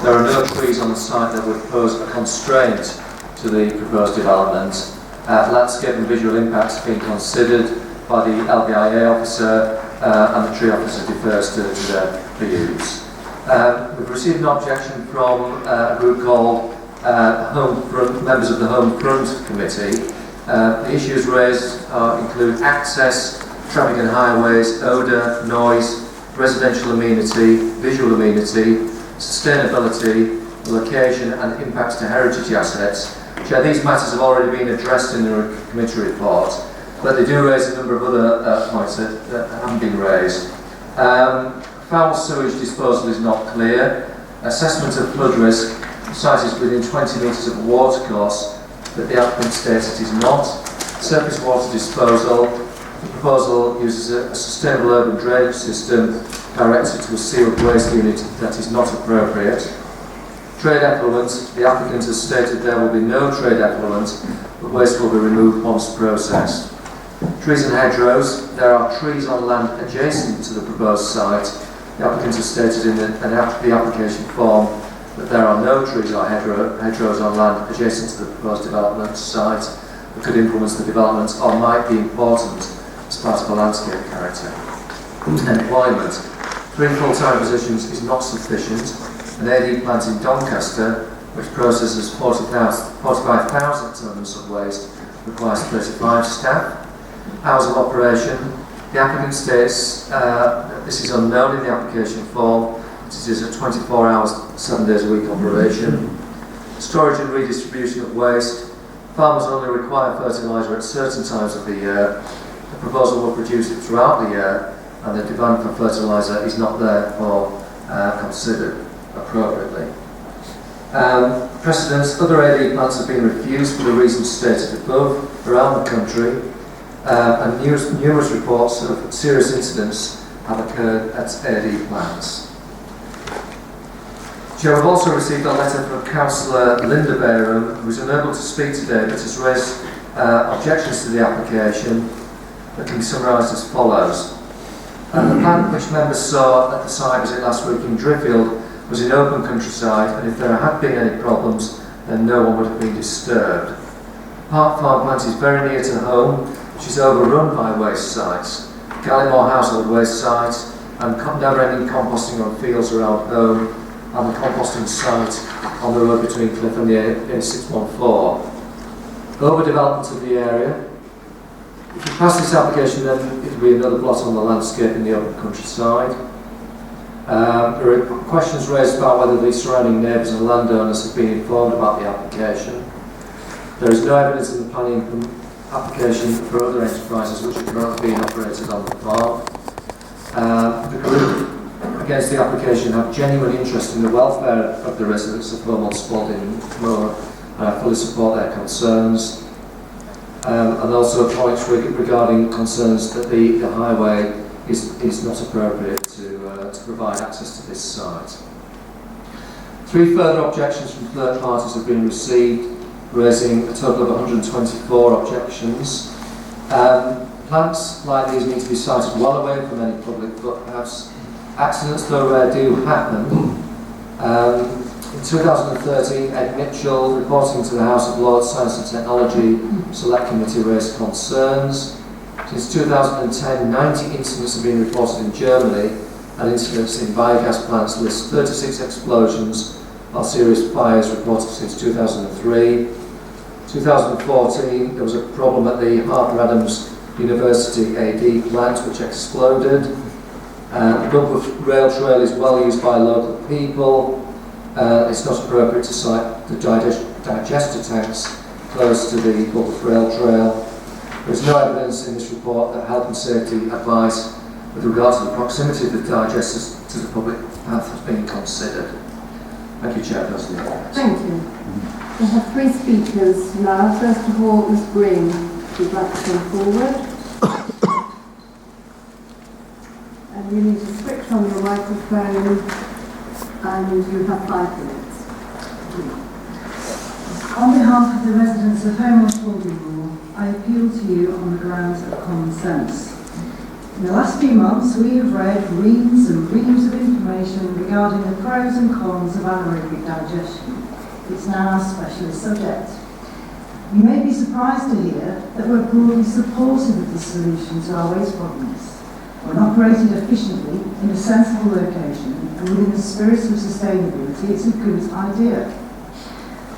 There are no trees on the site that would pose a constraint to the proposed development. Landscape and visual impacts have been considered by the LVIA officer and the tree officer defers to their views. We've received an objection from a group called members of the Home Front Committee. The issues raised include access, traffic and highways, odour, noise, residential amenity, visual amenity, sustainability, location and impacts to heritage assets. These matters have already been addressed in the committee report, but they do raise a number of other points that haven't been raised. Foul sewage disposal is not clear. Assessment of flood risk, the site is within 20 metres of a watercourse, but the applicant states it is not. Surface water disposal, the proposal uses a sustainable urban drainage system directed to a sealed waste unit that is not appropriate. Trade effluent, the applicant has stated there will be no trade effluent, but waste will be removed once processed. Trees and hedgerows, there are trees on land adjacent to the proposed site. The applicant has stated in the application form that there are no trees or hedgerows on land adjacent to the proposed development site that could influence the development or might be important as part of a landscape character. Employment, 3 full-time positions is not sufficient. An AD plant in Doncaster, which processes 45,000 tonnes of waste, requires 35 staff. Hours of operation, the applicant states that this is unknown in the application form. It is a 24 hours, 7 days a week operation. Storage and redistribution of waste. Farmers only require fertiliser at certain times of the year. The proposal will produce it throughout the year, and the demand for fertiliser is not therefore considered appropriately. Precedents, other AD plants have been refused for the reasons stated above around the country, and numerous reports of serious incidents have occurred at AD plants. We've also received a letter from Councillor Linda Bayram, who is unable to speak today but has raised objections to the application that can be summarised as follows. The plant which members saw at the site visit last week in Driffield was in open countryside, and if there had been any problems, then no one would have been disturbed. Park Farm plant is very near to Holme, which is overrun by waste sites. Gallimore household waste sites, and never-ending composting on fields around Holme, and the composting site on the road between Cliff and the A614. Overdevelopment of the area. If you pass this application, then it will be another blot on the landscape in the open countryside. There are questions raised about whether the surrounding neighbours and landowners have been informed about the application. There is no evidence in the planning application for other enterprises which are currently being operated on the farm. The group against the application have genuine interest in the welfare of the residents of Holme on Spalding Moor, and I fully support their concerns. And also points regarding concerns that the highway is not appropriate to provide access to this site. 3 further objections from third parties have been received, raising a total of 124 objections. Plants like these need to be sited well away from any public footpaths. Accidents, though rare, do happen. In 2013, Ed Mitchell, reporting to the House of Lords Science and Technology Select Committee, raised concerns. Since 2010, 90 incidents have been reported in Germany, and incidents in biogas plants list 36 explosions, while serious fires reported since 2003. 2014, there was a problem at the Harper Adams University AD plant which exploded. The Gulf Rail Trail is well used by local people. It's not appropriate to site the digester tanks close to the Gulf Rail Trail. There is no evidence in this report that health and safety advice with regard to the proximity of the digesters to the public path has been considered. Thank you, Chair. Thank you. We have 3 speakers now. First of all, Ms. Green, if you'd like to come forward. And you need to switch on your microphone, and you have 5 minutes. On behalf of the residents of Holme on Spalding Moor, I appeal to you on the grounds of common sense. In the last few months, we have read reams and reams of information regarding the pros and cons of anaerobic digestion. It's now our specialist subject. You may be surprised to hear that we're broadly supportive of the solution to our waste problems. When operated efficiently in a sensible location and within the spirit of sustainability, it's a good idea.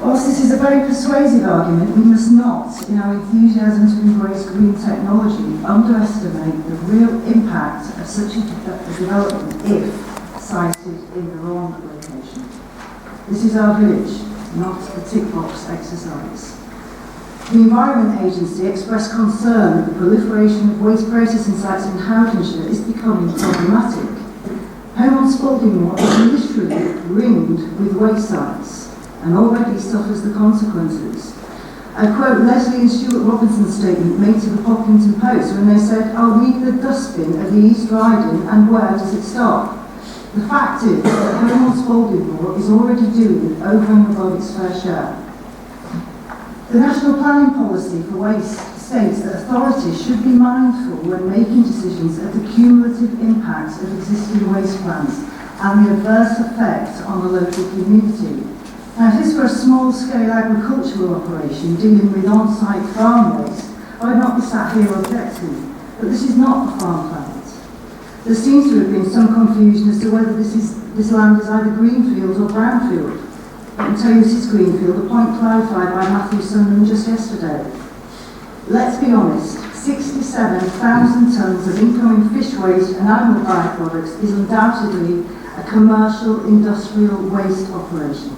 Whilst this is a very persuasive argument, we must not, in our enthusiasm to embrace green technology, underestimate the real impact of such a development if sited in the wrong location. This is our village, not a tick box exercise. The Environment Agency expressed concern that the proliferation of waste processing sites in Howdenshire is becoming problematic. Holme on Spalding Moor is literally ringed with waste sites and already suffers the consequences. I quote Leslie and Stuart Robinson's statement made to the Pocklington Post when they said, "I'll read the dustbin of the East Riding and where does it stop?" The fact is that Holme on Spalding Moor is already doing over and above its fair share. The National Planning Policy for Waste states that authorities should be mindful when making decisions of the cumulative impacts of existing waste plans and the adverse effect on the local community. Now, if this were a small-scale agricultural operation dealing with on-site farm waste, I would not be sat here objecting. But this is not a farm plant. There seems to have been some confusion as to whether this land is either greenfield or brownfield. I can tell you this is greenfield, a point clarified by Matthew Sunderland just yesterday. Let's be honest, 67,000 tonnes of incoming fish waste and animal byproducts is undoubtedly a commercial industrial waste operation.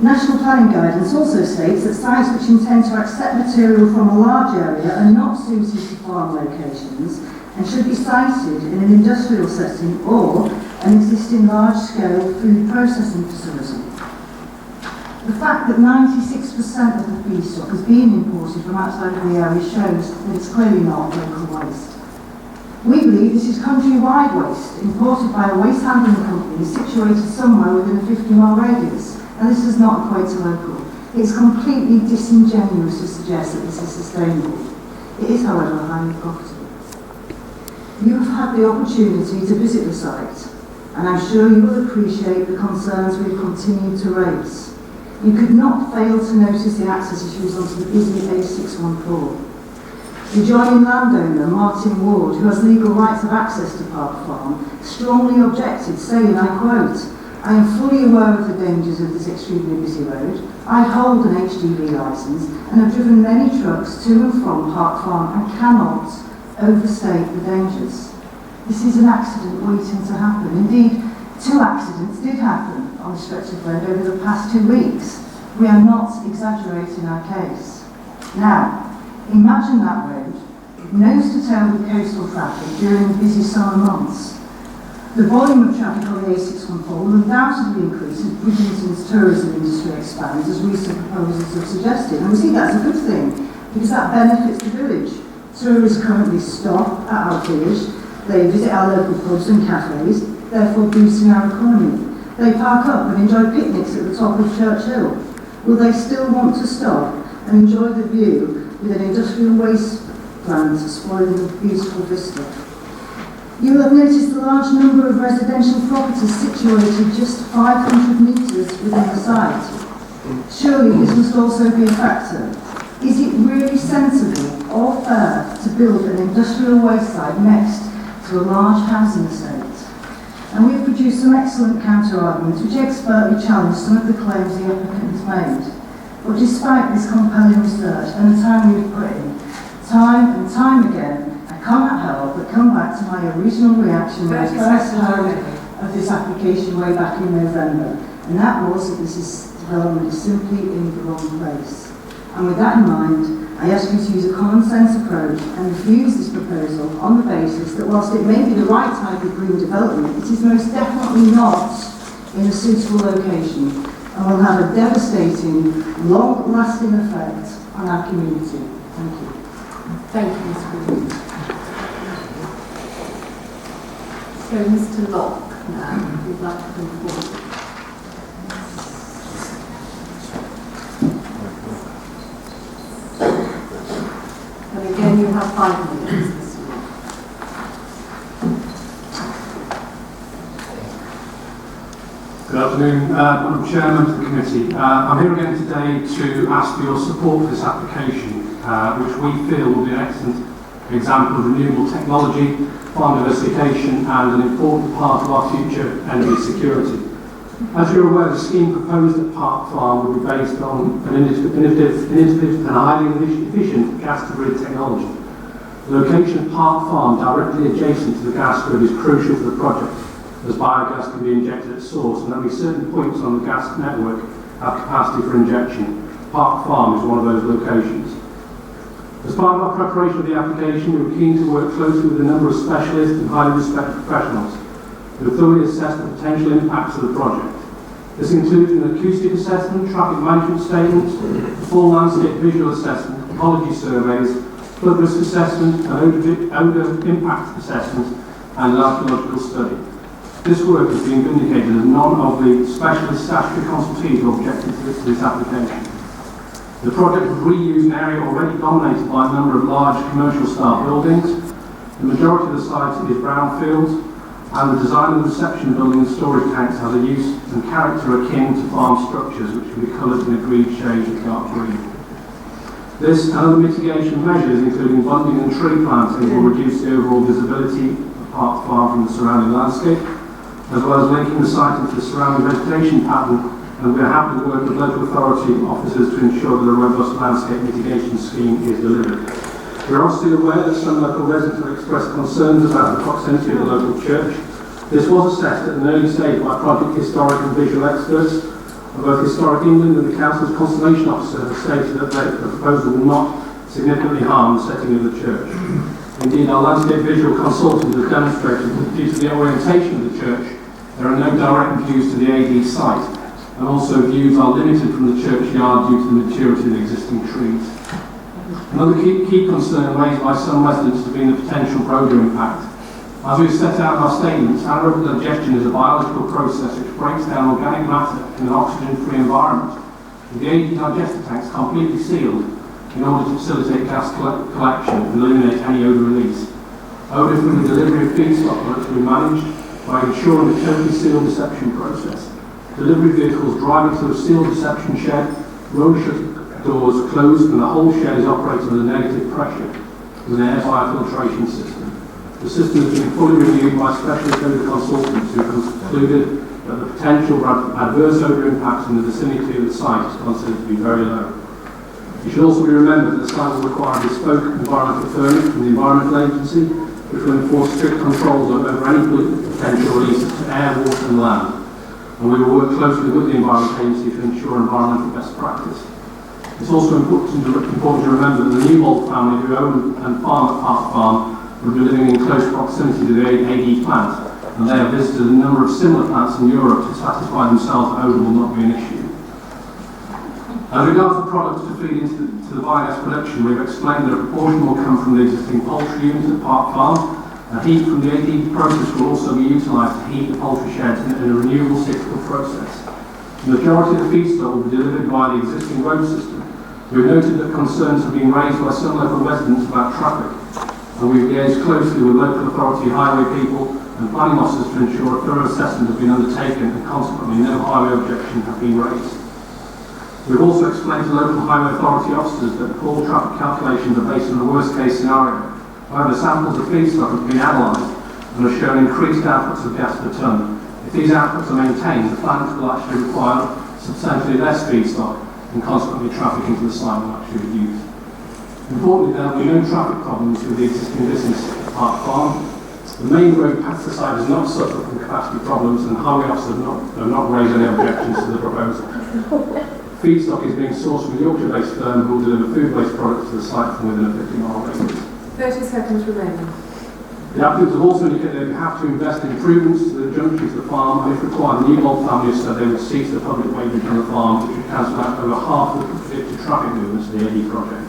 National planning guidance also states that sites which intend to accept material from a large area are not suited to farm locations and should be sited in an industrial setting or an existing large-scale food processing facility. The fact that 96% of the feedstock is being imported from outside of the area shows that it's clearly not local waste. We believe this is countrywide waste imported by a waste handling company situated somewhere within a 50-mile radius, and this does not equate to local. It's completely disingenuous to suggest that this is sustainable. It is, however, highly profitable. You have had the opportunity to visit the site, and I'm sure you will appreciate the concerns we've continued to raise. You could not fail to notice the access issues onto the busy A614. The adjoining landowner, Martin Ward, who has legal rights of access to Park Farm, strongly objected, saying, I quote, "I am fully aware of the dangers of this extremely busy road. I hold an HGV licence and have driven many trucks to and from Park Farm and cannot overstate the dangers. This is an accident waiting to happen. Indeed, 2 accidents did happen on the stretch of road over the past 2 weeks. We are not exaggerating our case. Now, imagine that road, nose to tail with coastal traffic during the busy summer months. The volume of traffic on the A614 will undoubtedly increase as Bridlington's tourism industry expands, as recent proposals have suggested. And we see that's a good thing, because that benefits the village. Tourists currently stop at our village, they visit our local pubs and cafes, therefore boosting our economy. They park up and enjoy picnics at the top of Church Hill. Will they still want to stop and enjoy the view with an industrial waste plant spoiling the beautiful vista? You will have noticed the large number of residential properties situated just 500 metres within the site. Surely this must also be a factor. Is it really sensible or fair to build an industrial waste site next to a large housing estate? And we have produced some excellent counter-arguments which expertly challenge some of the claims the applicant has made. But despite this compelling research and the time we've put in, time and time again, I cannot help but come back to my original reaction when I first heard of this application way back in November, and that was that this development is simply in the wrong place. And with that in mind, I ask you to use a common sense approach and refuse this proposal on the basis that whilst it may be the right type of green development, it is most definitely not in a suitable location and will have a devastating, long-lasting effect on our community. Thank you. Thank you, Ms. Green. So, Mr. Locke now, would like to come forward. And again, you have 5 minutes, Mr. Locke. afternoon, Madam Chairman of the committee. I'm here again today to ask for your support for this application, which we feel will be an excellent example of renewable technology, farm diversification and an important part of our future energy security. As you're aware, the scheme proposed at Park Farm will be based on an innovative and highly efficient gas-to-grid technology. The location of Park Farm, directly adjacent to the gas grid, is crucial for the project, as biogas can be injected at source, and only certain points on the gas network have capacity for injection. Park Farm is one of those locations. As part of our preparation of the application, we were keen to work closely with a number of specialists and highly respected professionals who thoroughly assess the potential impacts of the project. This includes an acoustic assessment, traffic management statements, full landscape visual assessment, topology surveys, flood risk assessment, and odour impact assessment, and an archaeological study. This work has been vindicated as none of the specialist statutory consultees were objected to this application. The project would reuse an area already dominated by a number of large commercial style buildings. The majority of the site is brownfields, and the design of the reception building and storage tanks has a use and character akin to farm structures, which can be coloured in a green shade of dark green. This and other mitigation measures, including bunding and tree planting, will reduce the overall visibility of Park Farm from the surrounding landscape, as well as linking the site into the surrounding vegetation pattern, and we are happy to work with local authority officers to ensure that a robust landscape mitigation scheme is delivered. We are also aware that some local residents have expressed concerns about the proximity of the local church. This was assessed at an early stage by project historic and visual experts. Both Historic England and the Council's Conservation Officer have stated that the proposal will not significantly harm the setting of the church. Indeed, our landscape visual consultant has demonstrated that due to the orientation of the church, there are no direct views to the AD site, and also views are limited from the churchyard due to the maturity of the existing trees. Another key concern raised by some residents has been the potential for odour impact. As we've set out in our statements, anaerobic digestion is a biological process which breaks down organic matter in an oxygen-free environment, with the AD digester tanks completely sealed in order to facilitate gas collection and eliminate any odour release. Odour from the delivery of feedstock products will be managed by ensuring a totally sealed reception process. Delivery vehicles drive into a sealed reception shed, roller shut doors closed, and the whole shed is operated under negative pressure with an air biofiltration system. The system has been fully reviewed by specialist odour consultants who concluded that the potential for adverse odour impacts in the vicinity of the site is considered to be very low. It should also be remembered that the site will require bespoke environmental permit from the Environmental Agency, which will enforce strict controls over any potential releases to air, water and land. And we will work closely with the Environmental Agency to ensure environmental best practice. It's also important to remember that the Newbold family who own and farm at Park Farm will be living in close proximity to the AD plant, and they have visited a number of similar plants in Europe to satisfy themselves that odour will not be an issue. As regards the products to feed into the biogas production, we've explained that a proportion will come from the existing poultry unit at Park Farm, and heat from the AD process will also be utilised to heat the poultry sheds in a renewable cyclical process. The majority of the feedstock will be delivered via the existing road system. We've noted that concerns have been raised by some local residents about traffic, and we've liaised closely with local authority highway people and planning officers to ensure a thorough assessment has been undertaken and consequently no highway objections have been raised. We've also explained to local highway authority officers that all traffic calculations are based on the worst case scenario. However, samples of feedstock have been analysed and have shown increased outputs of gas per tonne. If these outputs are maintained, the plant will actually require substantially less feedstock, and consequently traffic into the site will actually reduce. Importantly, there will be no traffic problems with the existing business at Park Farm. The main road past the site has not suffered from capacity problems, and highway officers have not raised any objections to the proposal. Feedstock is being sourced from a Yorkshire-based firm who will deliver food-based products to the site from within a 50-mile radius. 30 seconds remaining. The applicants have also indicated they have to invest in improvements to the junction to the farm, and if required, the Newbold family has said they would cease the public weightage on the farm, which would cancel out over half of the predicted traffic movements of the AD project.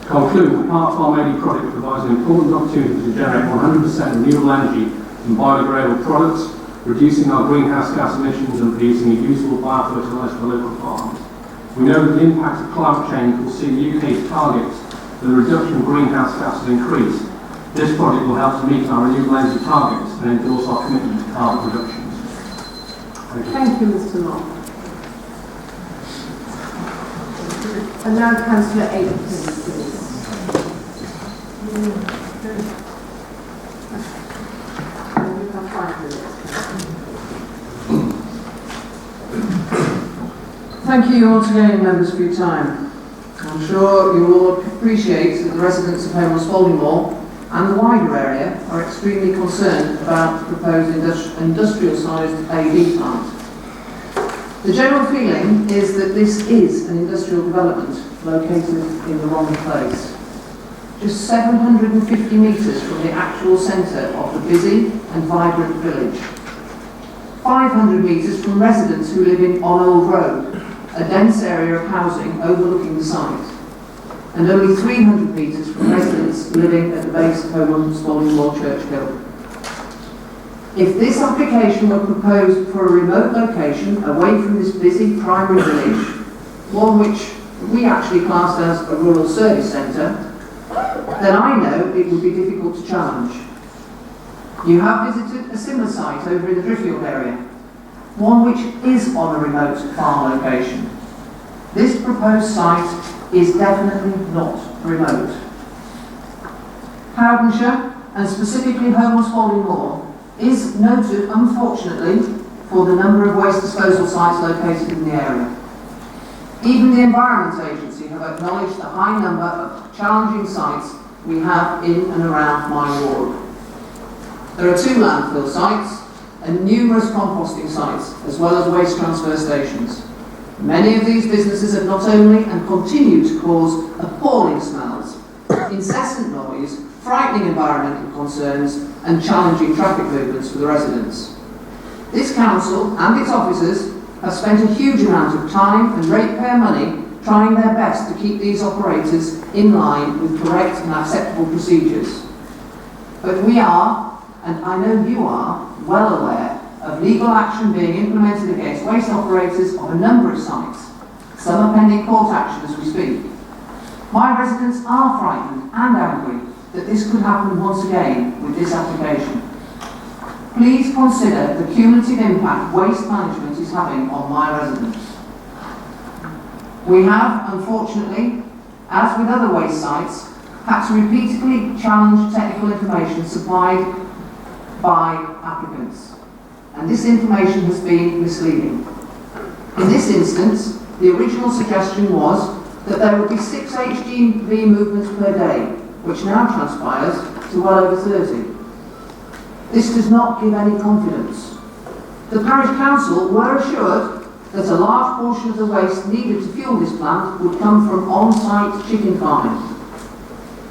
To conclude, the Park Farm AD project provides an important opportunity to generate 100% renewable energy from biodegradable products, reducing our greenhouse gas emissions and producing a useful biofertiliser for local farms. We know that the impact of climate change will see the UK's targets for the reduction of greenhouse gases increase. This project will help to meet our renewable energy targets and endorse our commitment to carbon reductions. Thank you, Mr. Locke. And now Councillor Aiken, please. You have 5 minutes. Thank you once again, members, for your time. I'm sure you will appreciate that the residents of Holme and Spalding Moor and the wider area are extremely concerned about the proposed industrial-sized BEV plant. The general feeling is that this is an industrial development located in the wrong place. Just 750 metres from the actual centre of the busy and vibrant village. 500 metres from residents who live in Weighton Road, a dense area of housing overlooking the site, and only 300 metres from residents living at the base of Holme and Spalding Moor Church Hill. If this application were proposed for a remote location away from this busy primary village, one which we actually classed as a rural service centre, then I know it would be difficult to challenge. You have visited a similar site over in the Driffield area, one which is on a remote farm location. This proposed site is definitely not remote. Howdenshire, and specifically Holme and Spalding Moor, is noted, unfortunately, for the number of waste disposal sites located in the area. Even the Environment Agency have acknowledged the high number of challenging sites we have in and around my ward. There are 2 landfill sites and numerous composting sites, as well as waste transfer stations. Many of these businesses have not only and continue to cause appalling smells, incessant noise, frightening environmental concerns and challenging traffic movements for the residents. This council and its officers have spent a huge amount of time and ratepayer money trying their best to keep these operators in line with correct and acceptable procedures. But we are, and I know you are, well aware of legal action being implemented against waste operators of a number of sites. Some are pending court action as we speak. My residents are frightened and angry that this could happen once again with this application. Please consider the cumulative impact waste management is having on my residents. We have, unfortunately, as with other waste sites, had to repeatedly challenge technical information supplied by applicants. And this information has been misleading. In this instance, the original suggestion was that there would be 6 HGV movements per day, which now transpires to well over 30. This does not give any confidence. The parish council were assured that a large portion of the waste needed to fuel this plant would come from on-site chicken farming.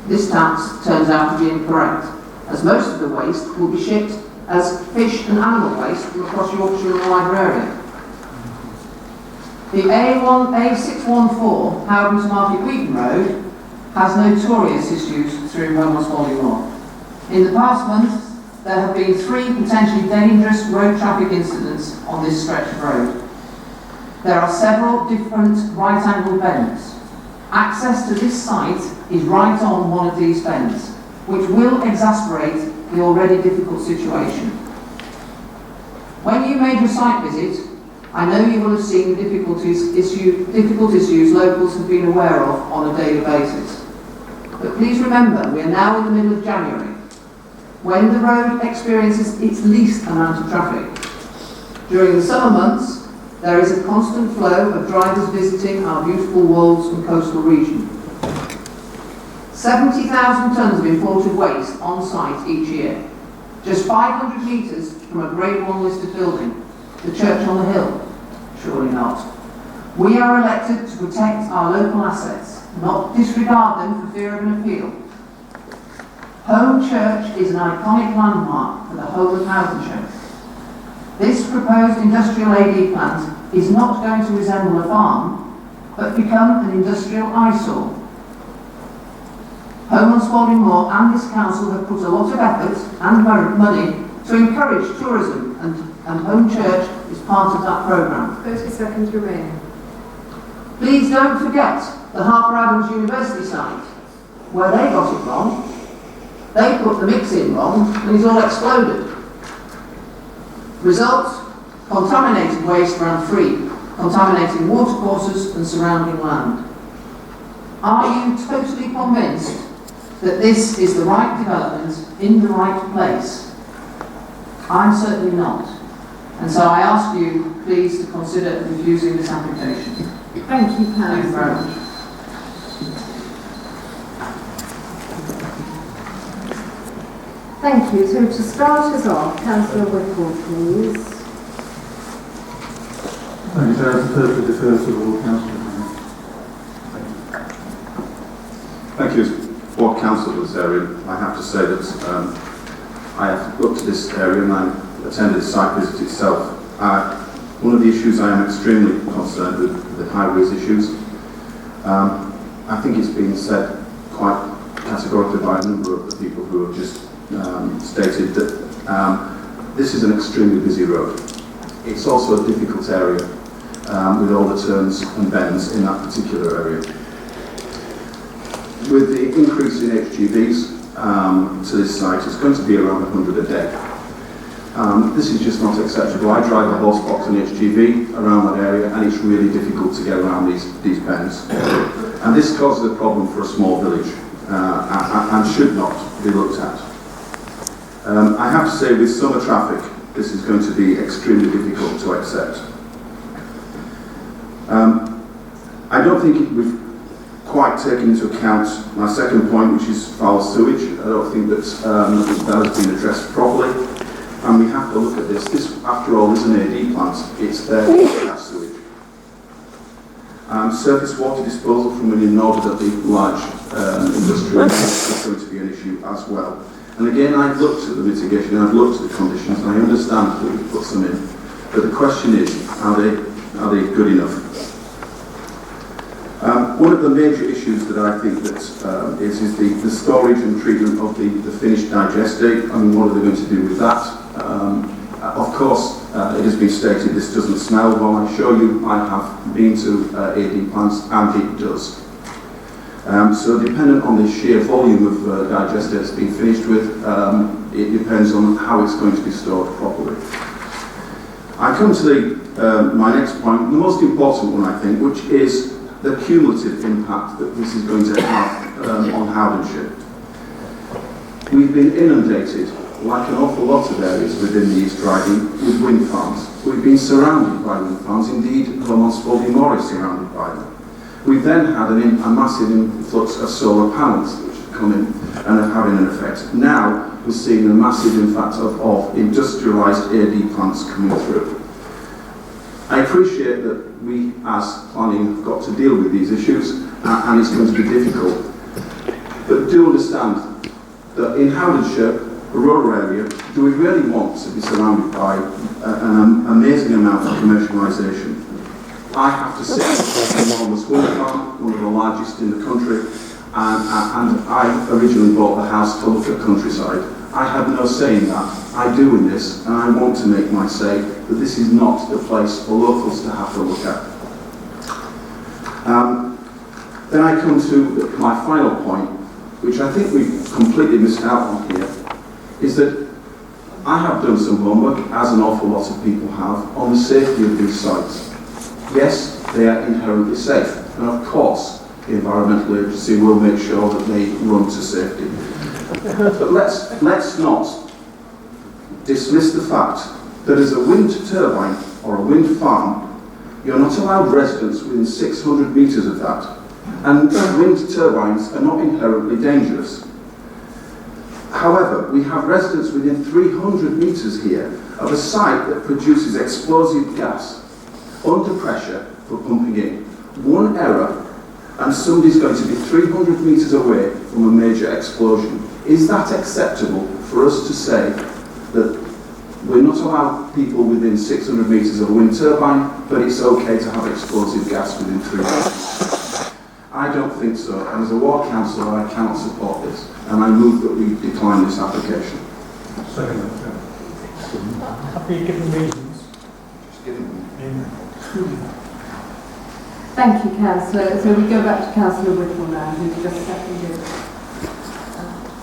This turns out to be incorrect, as most of the waste will be shipped as fish and animal waste from across Yorkshire and the wider area. The A614 Howden to Market Weighton Road has notorious issues through Holme and Spalding Moor. In the past month, there have been 3 potentially dangerous road traffic incidents on this stretch of road. There are several different right-angled bends. Access to this site is right on one of these bends, which will exasperate the already difficult situation. When you made your site visit, I know you will have seen the difficult issues locals have been aware of on a daily basis. But please remember, we are now in the middle of January, when the road experiences its least amount of traffic. During the summer months, there is a constant flow of drivers visiting our beautiful Wolds and coastal region. 70,000 tonnes of imported waste on site each year. Just 500 metres from a Grade 1 listed building, the church on the hill. Surely not. We are elected to protect our local assets, not disregard them for fear of an appeal. Holme Church is an iconic landmark for the whole of Howdenshire. This proposed industrial AD plant is not going to resemble a farm, but become an industrial eyesore. Holme and Spalding Moor and this council have put a lot of effort and money to encourage tourism, and Holme Church is part of that programme. 30 seconds remaining. Please don't forget the Harper Adams University site, where they got it wrong. They put the mix in wrong and it's all exploded. Result, Contaminated waste ran free, contaminating watercourses and surrounding land. Are you totally convinced that this is the right development in the right place? I'm certainly not. And so I ask you, please, to consider refusing this application. Thank you, Thank you very Councillor. much. Thank you. So to start us off, Councillor Whittle, please. Thank you, Chair. I prefer to defer to all councillors. Thank you. As Ward Council of this area, I have to say that I have looked at this area and I attended the site visit itself. One of the issues I am extremely concerned with, the highways issues. I think it's been said quite categorically by a number of the people who have just stated that this is an extremely busy road. It's also a difficult area with all the turns and bends in that particular area. With the increase in HGVs to this site, it's going to be around 100 a day. This is just not acceptable. I drive a horse box and HGV around that area and it's really difficult to get around these bends. And this causes a problem for a small village and should not be looked at. I have to say, with summer traffic, this is going to be extremely difficult to accept. I don't think we've quite taken into account my second point, which is foul sewage. I don't think that that has been addressed properly. And we have to look at this. This, after all, is an AD plant. It's there to catch sewage. Surface water disposal from an inordinately large industrial is going to be an issue as well. And again, I've looked at the mitigation, I've looked at the conditions, and I understand that we've put some in. But the question is, are they good enough? One of the major issues that I think that is the storage and treatment of the finished digestate. I mean, what are they going to do with that? Of course, it has been stated this doesn't smell. Well, I assure you, I have been to AD plants and it does. So dependent on the sheer volume of digestate that's been finished with, it depends on how it's going to be stored properly. I come to my next point, the most important one I think, which is the cumulative impact that this is going to have on Howdenshire. We've been inundated, like an awful lot of areas within the East Riding, with wind farms. We've been surrounded by wind farms, indeed Holme on Spalding Moor is surrounded by them. We've then had a massive influx of solar panels which have come in and are having an effect. Now we're seeing a massive impact of industrialised AD plants coming through. I appreciate that we as planning have got to deal with these issues and it's going to be difficult. But do understand that in Howdenshire, a rural area, do we really want to be surrounded by an amazing amount of commercialisation? I have to say, an enormous wind farm, one of the largest in the country, and I originally bought the house to look at countryside. I had no say in that. I do in this, and I want to make my say that this is not the place for locals to have to look at. Then I come to my final point, which I think we've completely missed out on here, is that I have done some homework, as an awful lot of people have, on the safety of these sites. Yes, they are inherently safe, and of course the Environmental Agency will make sure that they run to safety. But let's not dismiss the fact that as a wind turbine or a wind farm, you're not allowed residents within 600 metres of that, and wind turbines are not inherently dangerous. However, we have residents within 300 metres here of a site that produces explosive gas under pressure for pumping in. One error and somebody's going to be 300 metres away from a major explosion. Is that acceptable for us to say that we're not allowed people within 600 metres of a wind turbine, but it's okay to have explosive gas within 300? I don't think so, and as a ward councillor I cannot support this, and I move that we decline this application. Second. Have you given reasons? Just give them. Thank you, Councillor. So we go back to Councillor Whittle now, who's just seconded.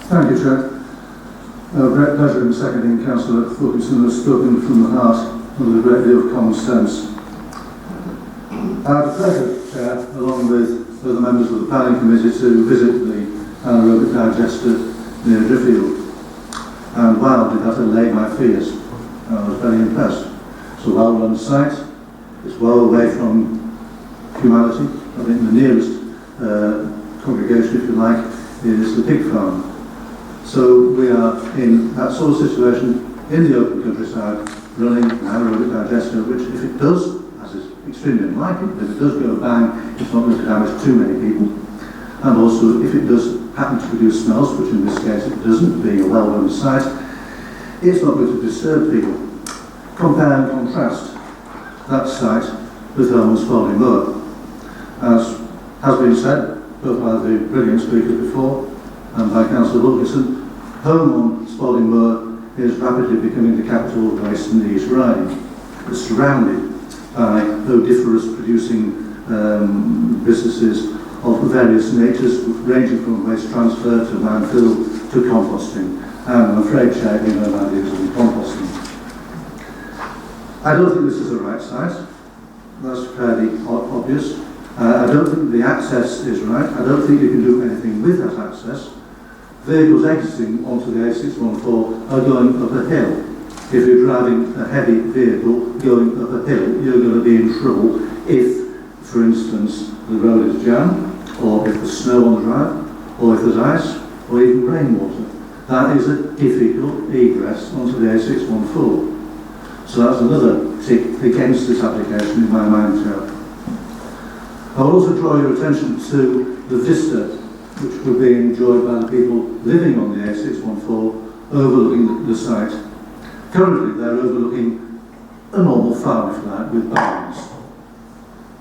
Thank you, Chair. Great pleasure in seconding Councillor Wilkinson, who has spoken from the heart. and with a great deal of common sense. I had the pleasure, Chair, along with other members of the Planning Committee, to visit the anaerobic digester near Driffield. And wow, did that allay my fears. I was very impressed. It's a well-run site, it's well away from humanity. I think the nearest congregation, if you like, is the pig farm. So we are in that sort of situation in the open countryside, running an anaerobic digester, which if it does, as is extremely unlikely, but if it does go bang, it's not going to damage too many people. And also, if it does happen to produce smells, which in this case it doesn't, being a well-run site, it's not going to disturb people. Compare and contrast that site with Holme and Spalding Moor. As has been said, both by the brilliant speakers before and by Councillor Wilkinson, Holme on Spalding Moor is rapidly becoming the capital of waste in the East Riding. It's surrounded by odoriferous producing businesses of various natures, ranging from waste transfer to landfill to composting. And I'm afraid, Chair, you know my views on composting. I don't think this is the right site. That's fairly obvious. I don't think the access is right. I don't think you can do anything with that access. Vehicles exiting onto the A614 are going up a hill. If you're driving a heavy vehicle going up a hill, you're going to be in trouble if, for instance, the road is jammed, or if there's snow on the drive, or if there's ice, or even rainwater. That is a difficult egress onto the A614. So that's another tick against this application in my mind, Chair. I'll also draw your attention to the vista which would be enjoyed by the people living on the A614 overlooking the site. Currently they're overlooking a normal farm, if you like, with barns.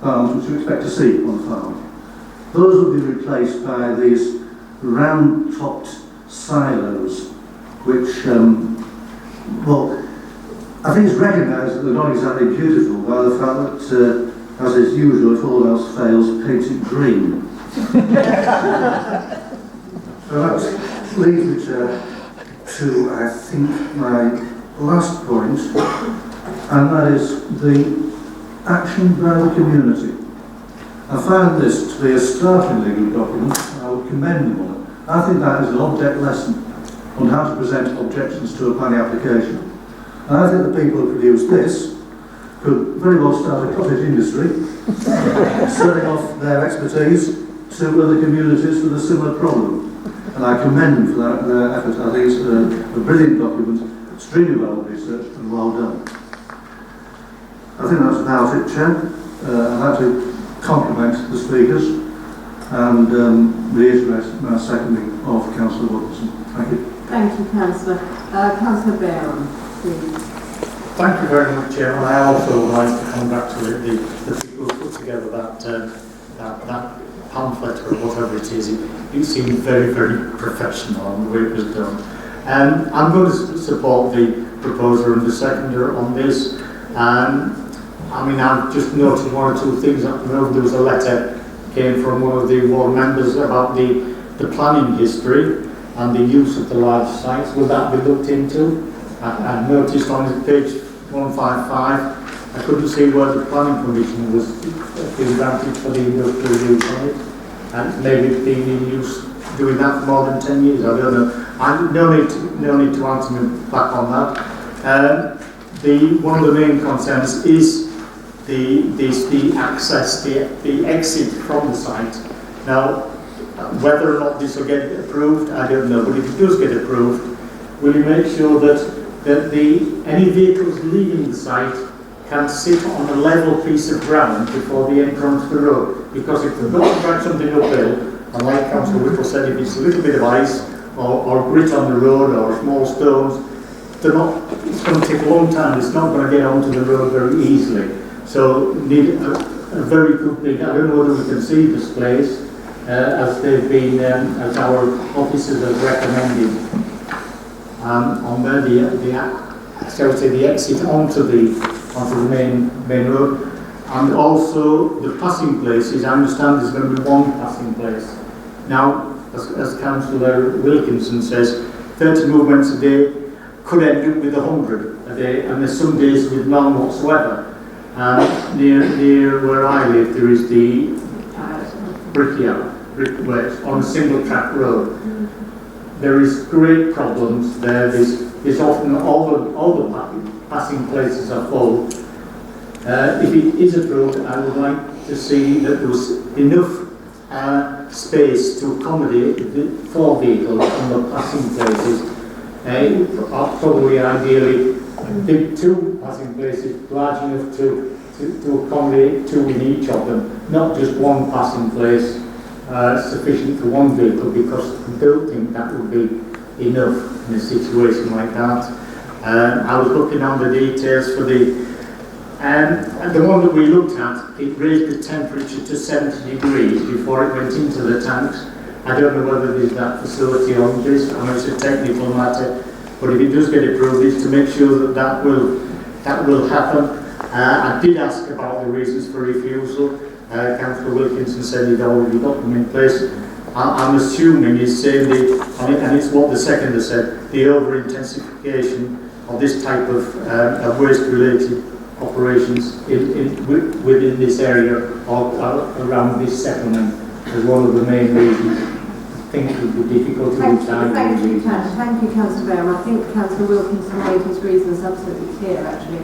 Barns which you expect to see on a farm. Those will be replaced by these round-topped silos which, well, I think it's recognised that they're not exactly beautiful by the fact that, as is usual, if all else fails, paint it green. So that leads me to, I think, my last point, and that is the action by the community. I find this to be a startlingly good document, and I would commend them on it. I think that is an object lesson on how to present objections to a planning application. And I think the people who produced this could very well start a cottage industry, selling off their expertise to other communities with a similar problem. And I commend them for their effort. I think it's a brilliant document, extremely well researched and well done. I think that's about it, Chair. I'd like to compliment the speakers and reiterate my seconding of Councillor Wilkinson. Thank you. Thank you, Councillor. Councillor Baron, please. Thank you very much, Chair. And I also would like to congratulate the people who put together that pamphlet or whatever it is. It seemed very, very professional and the way it was done. I'm going to support the proposer and the seconder on this. I mean, I've just noted one or two things. I know there was a letter came from one of the ward members about the planning history and the use of the large sites. Will that be looked into? I noticed on page 155, I couldn't see where the planning permission was being granted for the industrial use on it. And maybe it's been in use doing that for more than 10 years, I don't know. No need to answer me back on that. One of the main concerns is the access, the exit from the site. Now, whether or not this will get approved, I don't know, but if it does get approved, will you make sure that any vehicles leaving the site can sit on a level piece of ground before they enter onto the road? Because if they've got to drag something uphill, and like Councillor Whittle said, if it's a little bit of ice or grit on the road or small stones, it's going to take a long time. It's not going to get onto the road very easily. So need a very good big, I don't know whether we can see displays as they've been, as our officers have recommended on where the exit onto the main road, and also the passing places. I understand there's going to be one passing place. Now, as Councillor Wilkinson says, 30 movements a day could end up with 100 day, and there's some days with none whatsoever. Near where I live, there is the brickworks on a single track road. There is great problems there. There's often all the passing places are full. If it is approved, I would like to see that there was enough space to accommodate the 4 vehicles on the passing places. Probably ideally 2 passing places large enough to accommodate 2 in each of them, not just 1 passing place sufficient for 1 vehicle, because I don't think that would be enough in a situation like that. I was looking on the details for the one that we looked at. It raised the temperature to 70 degrees before it went into the tanks. I don't know whether there's that facility on this. I know it's a technical matter, but if it does get approved, it's to make sure that will happen. I did ask about the reasons for refusal. Councillor Wilkinson said he'd already got them in place. I'm assuming he's saying and it's what the seconder said, the over-intensification of this type of waste-related operations within this area or around this settlement is one of the main reasons. I think it would be difficult to decide. Thank you, Councillor Graham. I think Councillor Wilkinson made his reasons absolutely clear, actually.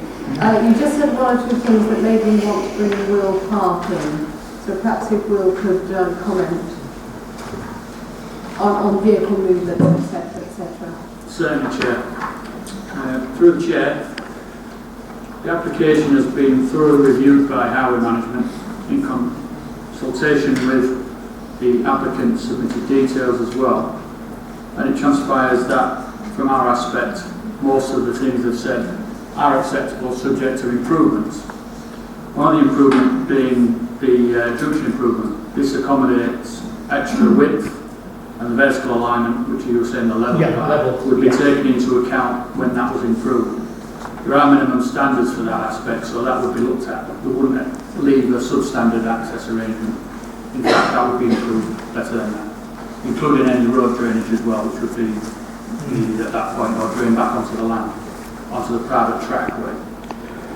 You just said 1 or 2 things that made me want to bring Will parking. So perhaps if Will could comment on vehicle movement, etc., etc. Certainly, Chair. Through the Chair, the application has been thoroughly reviewed by Highway Management in consultation with the applicant submitted details as well, and it transpires that from our aspect most of the things they've said are acceptable subject to improvements. One of the improvements being the junction improvement. This accommodates extra width and the vertical alignment, which you were saying the level would be taken into account when that was improved. There are minimum standards for that aspect, so that would be looked at. We wouldn't leave a substandard access arrangement. In fact, that would be improved better than that, including any road drainage as well, which would be needed at that point, or drain back onto the land, onto the private trackway.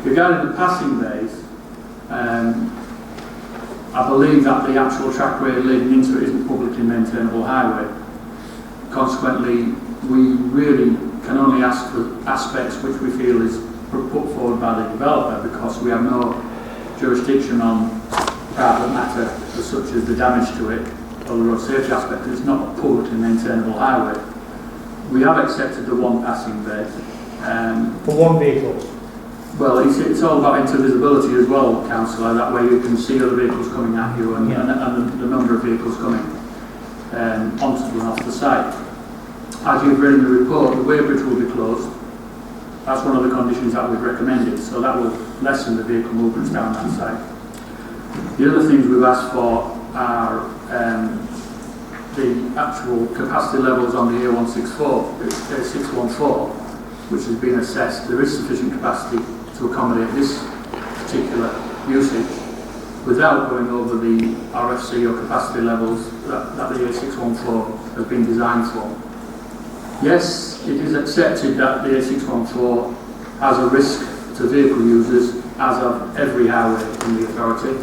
Regarding the passing bays, I believe that the actual trackway leading into it isn't publicly maintainable highway. Consequently, we really can only ask for aspects which we feel is put forward by the developer, because we have no jurisdiction on private matter as such as the damage to it or the road safety aspect. It's not a publicly maintainable highway. We have accepted the 1 passing bay. For 1 vehicle? Well, it's all about intervisibility as well, Councillor. That way you can see other vehicles coming at you and the number of vehicles coming onto and off the site. As you've read in the report, the weighbridge will be closed. That's one of the conditions that we've recommended, so that will lessen the vehicle movements down that site. The other things we've asked for are the actual capacity levels on the A614, which has been assessed. There is sufficient capacity to accommodate this particular usage without going over the RFC or capacity levels that the A614 has been designed for. Yes, it is accepted that the A614 has a risk to vehicle users, as of every highway in the authority.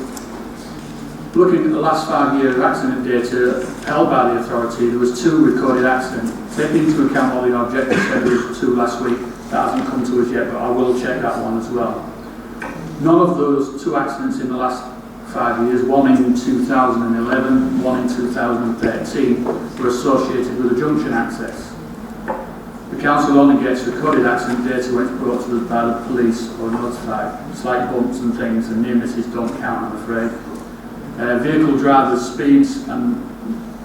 Looking at the last 5 years accident data held by the authority, there was 2 recorded accidents. Taking into account all the objectives said there was 2 last week, that hasn't come to us yet, but I will check that one as well. None of those 2 accidents in the last 5 years, one in 2011, one in 2013, were associated with a junction access. The council only gets recorded accident data when it's brought to us by the police or notified. Slight bumps and things and near misses don't count, I'm afraid. Vehicle drivers' speeds and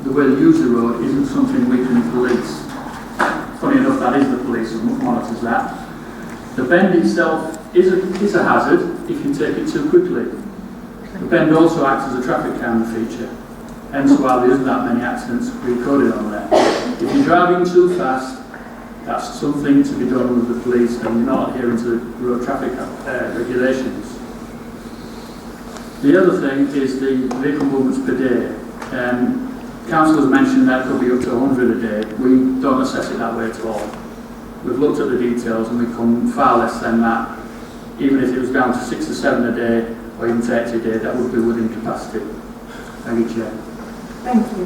the way they use the road isn't something we can police. Funny enough, that is the police who monitors that. The bend itself is a hazard if you take it too quickly. The bend also acts as a traffic calming feature, hence why there isn't that many accidents recorded on there. If you're driving too fast, that's something to be done with the police and you're not adhering to the road traffic regulations. The other thing is the vehicle movements per day. Council has mentioned that could be up to 100 a day. We don't assess it that way at all. we've looked at the details and we come far less than that. Even if it was down to 6 or 7 a day, or even 30 a day, that would be within capacity. Thank you, Chair. Thank you.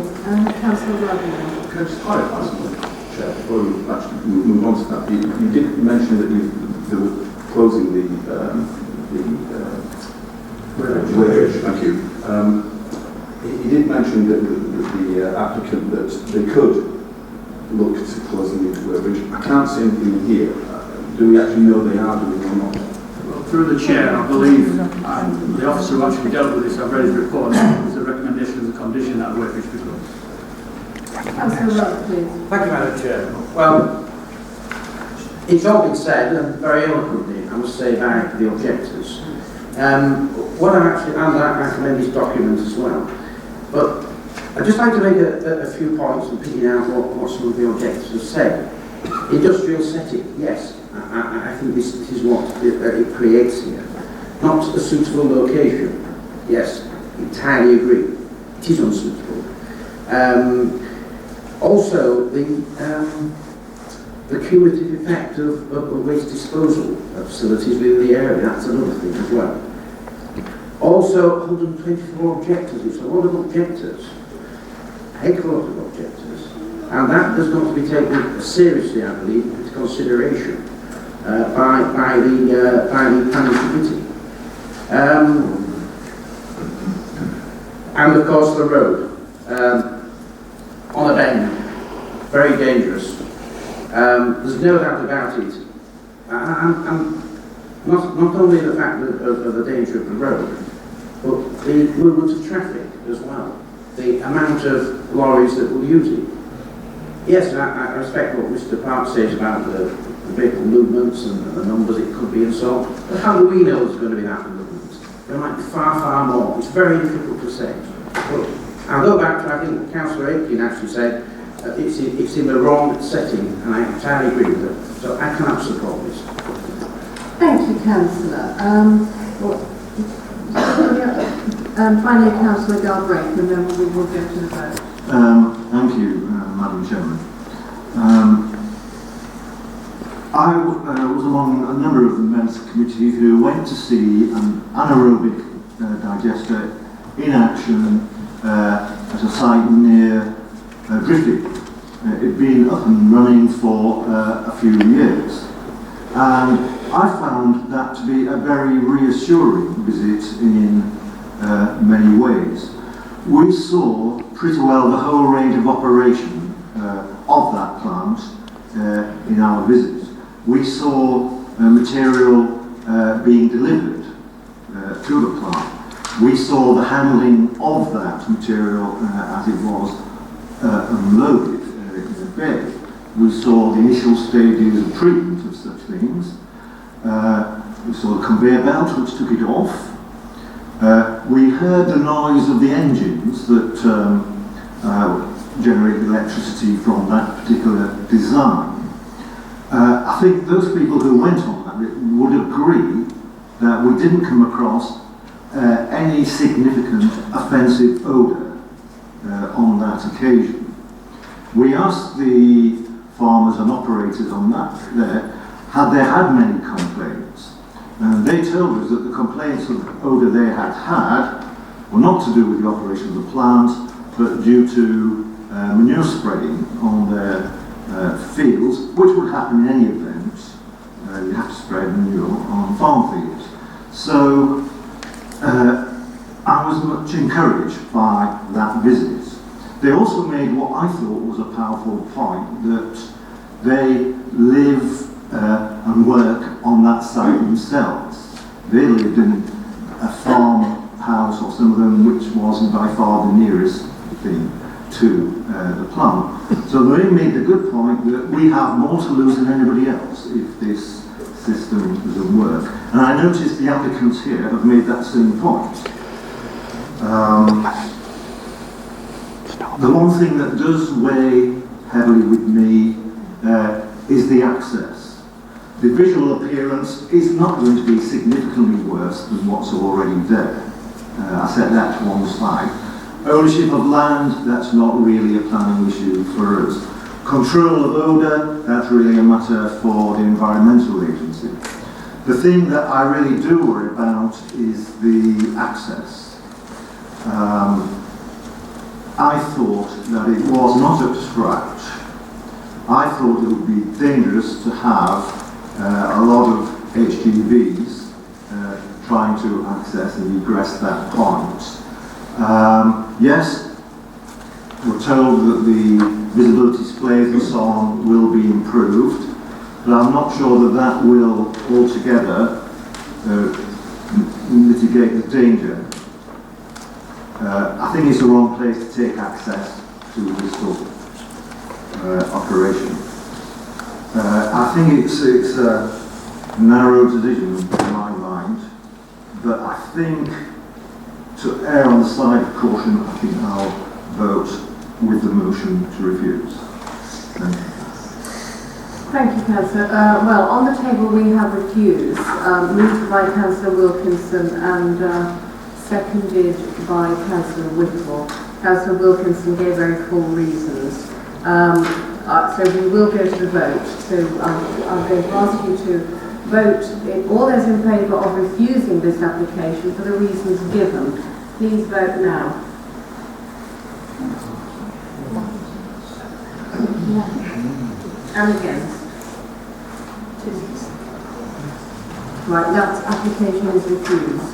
Councillor Rodney. Can I just clarify something, Chair, before you actually move on to that? You did mention that they were closing the wage. Thank you. He did mention that the applicant that they could look to closing the wage. I can't see anything in here. Do we actually know they are doing it or not? Well, through the Chair, I believe the officer who actually dealt with this, I've read his report, it was a recommendation as a condition that wage be closed. Councillor Rudd, please. Thank you, Madam Chair. Well, it's all been said, and very eloquently, I must say, by the objectors. What I actually, and I recommend this document as well, but I'd just like to make a few points and picking out what some of the objectors have said. Industrial setting, yes, I think this is what it creates here. Not a suitable location, yes, entirely agree. It is unsuitable. Also, the cumulative effect of waste disposal facilities within the area, that's another thing as well. Also, 124 objectors, it's a lot of objectors, a heck of a lot of objectors, and that has got to be taken seriously, I believe, into consideration by the planning committee. And of course the road, on a bend, very dangerous. There's no doubt about it. And not only the fact of the danger of the road, but the movement of traffic as well. The amount of lorries that will use it. Yes, I respect what Mr. Park says about the vehicle movements and the numbers it could be and so on. But how do we know there's going to be that movement? There might be far, far more. It's very difficult to say. But I'll go back to, I think, what Councillor Aitken actually said. It's in the wrong setting, and I entirely agree with it. So I cannot support this. Thank you, Councillor. Finally, Councillor Galbraith, and then we will go to the vote. Thank you, Madam Chairman. I was among a number of the members of the committee who went to see an anaerobic digester in action at a site near Driffield. It'd been up and running for a few years, and I found that to be a very reassuring visit in many ways. We saw pretty well the whole range of operation of that plant in our visit. We saw material being delivered to the plant. We saw the handling of that material as it was unloaded in the bay. We saw the initial stages of treatment of such things. We saw the conveyor belt which took it off. We heard the noise of the engines that generated electricity from that particular design. I think those people who went on that would agree that we didn't come across any significant offensive odour on that occasion. We asked the farmers and operators on that there, had they had many complaints? And they told us that the complaints of odour they had were not to do with the operation of the plant, but due to manure spreading on their fields, which would happen in any event. You have to spread manure on farm fields. So I was much encouraged by that visit. They also made what I thought was a powerful point, that they live and work on that site themselves. They lived in a farmhouse, or some of them, which wasn't by far the nearest thing to the plant. So they made the good point that we have more to lose than anybody else if this system doesn't work. And I noticed the applicants here have made that same point. The one thing that does weigh heavily with me is the access. The visual appearance is not going to be significantly worse than what's already there. I set that to one side. Ownership of land, that's not really a planning issue for us. Control of odour, that's really a matter for the environmental agency. The thing that I really do worry about is the access. I thought that it was not up to scratch. I thought it would be dangerous to have a lot of HGVs trying to access and egress that point. Yes, we're told that the visibility displays and so on will be improved, but I'm not sure that that will altogether mitigate the danger. I think it's the wrong place to take access to this sort of operation. I think it's a narrow decision in my mind, but I think to err on the side of caution, I think I'll vote with the motion to refuse. Thank you. Thank you, Councillor. Well, on the table we have refused, moved by Councillor Wilkinson and seconded by Councillor Whittle. Councillor Wilkinson gave very full reasons. So we will go to the vote. So I'm going to ask you to vote, all those in favour of refusing this application for the reasons given. Please vote now. And against. Right, that application is refused.